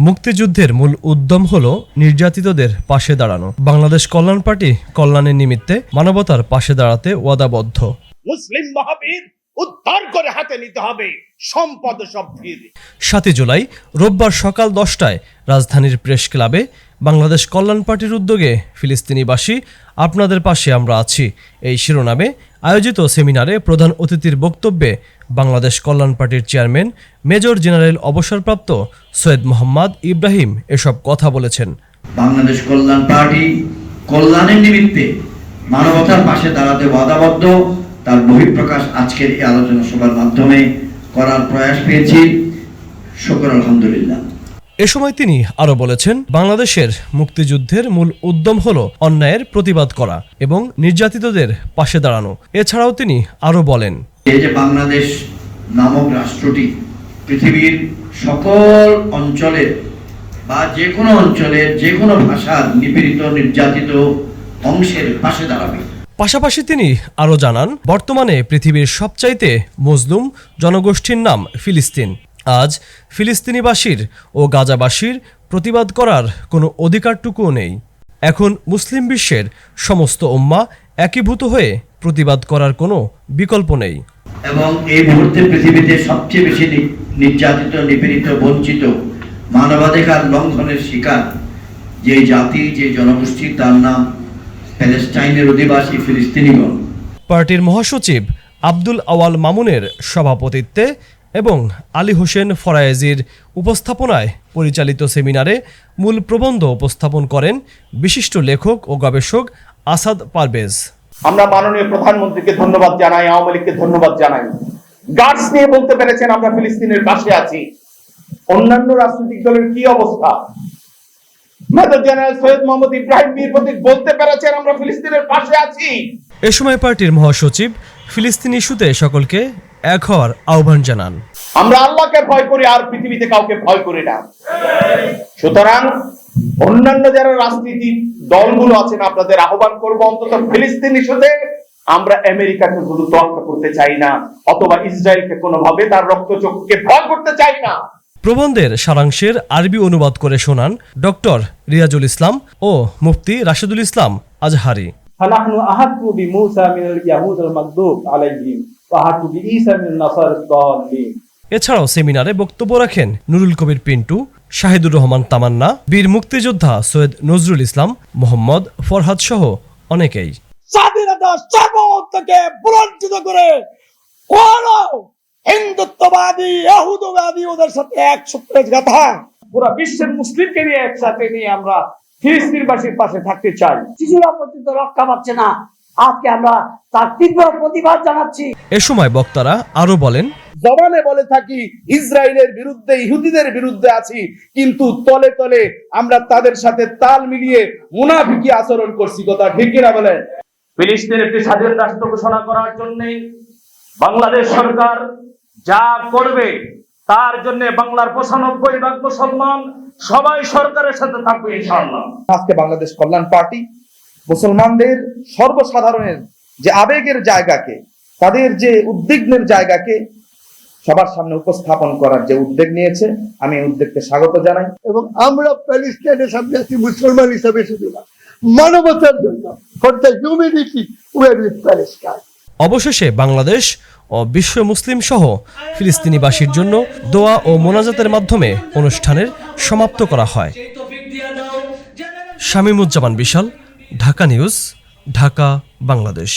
মুক্তিযুদ্ধের মূল উদ্যম হল নির্যাতিতদের পাশে দাঁড়ানো। বাংলাদেশ কল্যাণ পার্টি কল্যাণের নিমিত্তে মানবতার পাশে দাঁড়াতে ওয়াদাবদ্ধ। মুসলিম মহাবীর উদ্ধার করে হাতে নিতে হবে সম্পদ সভ্যের। 7 জুলাই রোববার সকাল 10টায় রাজধানীর প্রেস ক্লাবে বাংলাদেশ কল্যাণ পার্টির উদ্যোগে ফিলিস্তিনিবাসী আপনাদের পাশে আমরা আছি এই শিরোনামে আয়োজিত সেমিনারে প্রধান অতিথির বক্তব্যে বাংলাদেশ কল্যাণ পার্টির চেয়ারম্যান মেজর জেনারেল অবসরপ্রাপ্ত সৈয়দ মোহাম্মদ ইব্রাহিম এসব কথা বলেছেন। বাংলাদেশ কল্যাণ পার্টি কল্যাণের নিমিত্তে মানবতার পাশে দাঁড়াতে ওয়াদাবদ্ধ, তার বহিঃপ্রকাশ আজকের এই আলোচনা সভার মাধ্যমে করার প্রয়াস পেয়েছি। শুকর আলহামদুলিল্লাহ। এ সময় তিনি আরো বলেছেন, বাংলাদেশের মুক্তিযুদ্ধের মূল উদ্যম হল অন্যায়ের প্রতিবাদ করা এবং নির্যাতিতদের পাশে দাঁড়ানো। এছাড়াও তিনি আরো বলেন, এই যে বাংলাদেশ নামক রাষ্ট্রটি পৃথিবীর সকল অঞ্চলের বা যে কোনো অঞ্চলের যে কোনো ভাষার নিপীড়িত নির্যাতিত অংশের পাশে দাঁড়াবে। পাশাপাশি তিনি আরো জানান, বর্তমানে পৃথিবীর সবচাইতে মজলুম জনগোষ্ঠীর নাম ফিলিস্তিন। আজ ফিলিস্তিনিবাসীর ও গাজাবাসীর প্রতিবাদ করার কোনো অধিকারটুকুও নেই। এখন মুসলিম বিশ্বের সমস্ত উম্মাহ একীভূত হয়ে প্রতিবাদ করার কোনো বিকল্প নেই। এবং এই মুহূর্তে পৃথিবীতে সবচেয়ে বেশি নির্যাতিত, নিপীড়িত, বঞ্চিত, মানবাধিকার লঙ্ঘনের শিকার যে জাতি, যে জনগোষ্ঠী, তার নাম প্যালেস্টাইনের অধিবাসী ফিলিস্তিনিগণ। পার্টির মহাসচিব আব্দুল আওয়াল মামুনের সভাপতিত্বে এবং আলী হোসেন ফরায়েজির উপস্থাপনায় পরিচালিত সেমিনারে মূল প্রবন্ধ উপস্থাপন করেন বিশিষ্ট লেখক ও গবেষক আসাদ পারভেজ। আমরা মাননীয় প্রধানমন্ত্রীকে ধন্যবাদ জানাই, আওয়ামী লীগকে ধন্যবাদ জানাই। গার্ডস নিয়ে বলতে পেরেছেন আমরা ফিলিস্তিনের পাশে আছি। অন্যান্য রাজনৈতিক দলের কি অবস্থা? মেজর জেনারেল সৈয়দ মোহাম্মদ ইব্রাহিম বীর প্রতীক বলতে পেরেছেন আমরা ফিলিস্তিনের পাশে আছি। এ সময় পার্টির মহাসচিব ফিলিস্তিন ইস্যুতে সকলকে এক হওয়ার আহ্বান জানান। আমরা আল্লাহকে ভয় করি আর পৃথিবীতে কাউকে ভয় করি না। সুতরাং অন্যান্য যারা রাজনীতিক দলগুলো আছেন আপনাদের আহ্বান করবো, অন্তত ফিলিস্তিন ইস্যুতে আমরা আমেরিকাকে শুধু তোয়াক্কা করতে চাই না, অথবা ইসরায়েলকে কোনোভাবে তার রক্তচক্ষুকে ভয় করতে চাই না। প্রবন্ধের সারাংশের আরবি অনুবাদ করে শোনান ডক্টর রিয়াজুল ইসলাম ও মুফতি রাশেদুল ইসলাম আজহারি। ফানাহনু আহাদু বিমূসা মিনাল ইয়াহুদুল মাগদুব আলাইহিম ওয়া আহাদু বিঈসা মিনান নাসারাদ দাল্লিন। এছাড়াও সেমিনারে বক্তব্য রাখেন নুরুল কবির পিন্টু, শাহিদুর রহমান তামান্না, বীর মুক্তিযোদ্ধা সৈয়দ নজরুল ইসলাম, মোহাম্মদ ফরহাদ সহ অনেকেই। স্বাধীনতা সর্বত্রকে বঞ্চিত করে কোন হিন্দুত্ববাদী ইহুদিবাদী ওদের সাথে এক সূত্রে গাথা পুরো বিশ্বের মুসলিমকে নিয়ে একসাথে নিয়ে আমরা ফিলিস্তিনবাসীর পাশে থাকতে চাই। শিশুরা পর্যন্ত রক্ষা পাচ্ছে না, আজকে আমরা তার তীব্র প্রতিবাদ জানাচ্ছি। এ সময় বক্তারা আরো বলেন, জবানে বলে থাকি ইসরায়েলের বিরুদ্ধে, ইহুদিদের বিরুদ্ধে আছি, কিন্তু তলে তলে আমরা তাদের সাথে তাল মিলিয়ে মুনাফিকি আচরণ করছি। কথা ঠিক কিনা বলেন? ফিলিস্তিন একটি স্বাধীন রাষ্ট্র ঘোষণা করার জন্য বাংলাদেশ সরকার যা করবে তার জন্য বাংলার ৯৫% মুসলমান সবাই সরকারের সাথে থাকবে ইনশাআল্লাহ। আজকে বাংলাদেশ কল্যাণ পার্টি মুসলমানদের সর্বসাধারণের যে আবেগের জায়গাকে, তাদের যে উদ্বিগ্নের জায়গাকে সবার সামনে উপস্থাপন করার যে উদ্যোগ নিয়েছে, আমি এই উদ্যোগকে স্বাগত জানাই। এবং আমরা প্যালেস্টাইনের সামনে আছি মুসলমান হিসাবে, শুধু না, মানবতার জন্য। For the humanity we are with Palestine. অবশেষে বাংলাদেশ ও বিশ্ব মুসলিম সহ ফিলিস্তিনিবাসীর জন্য দোয়া ও মোনাজাতের মাধ্যমে অনুষ্ঠানের সমাপ্ত করা হয়। শামীমুজ্জামান বিশাল, ঢাকা নিউজ, ঢাকা, বাংলাদেশ।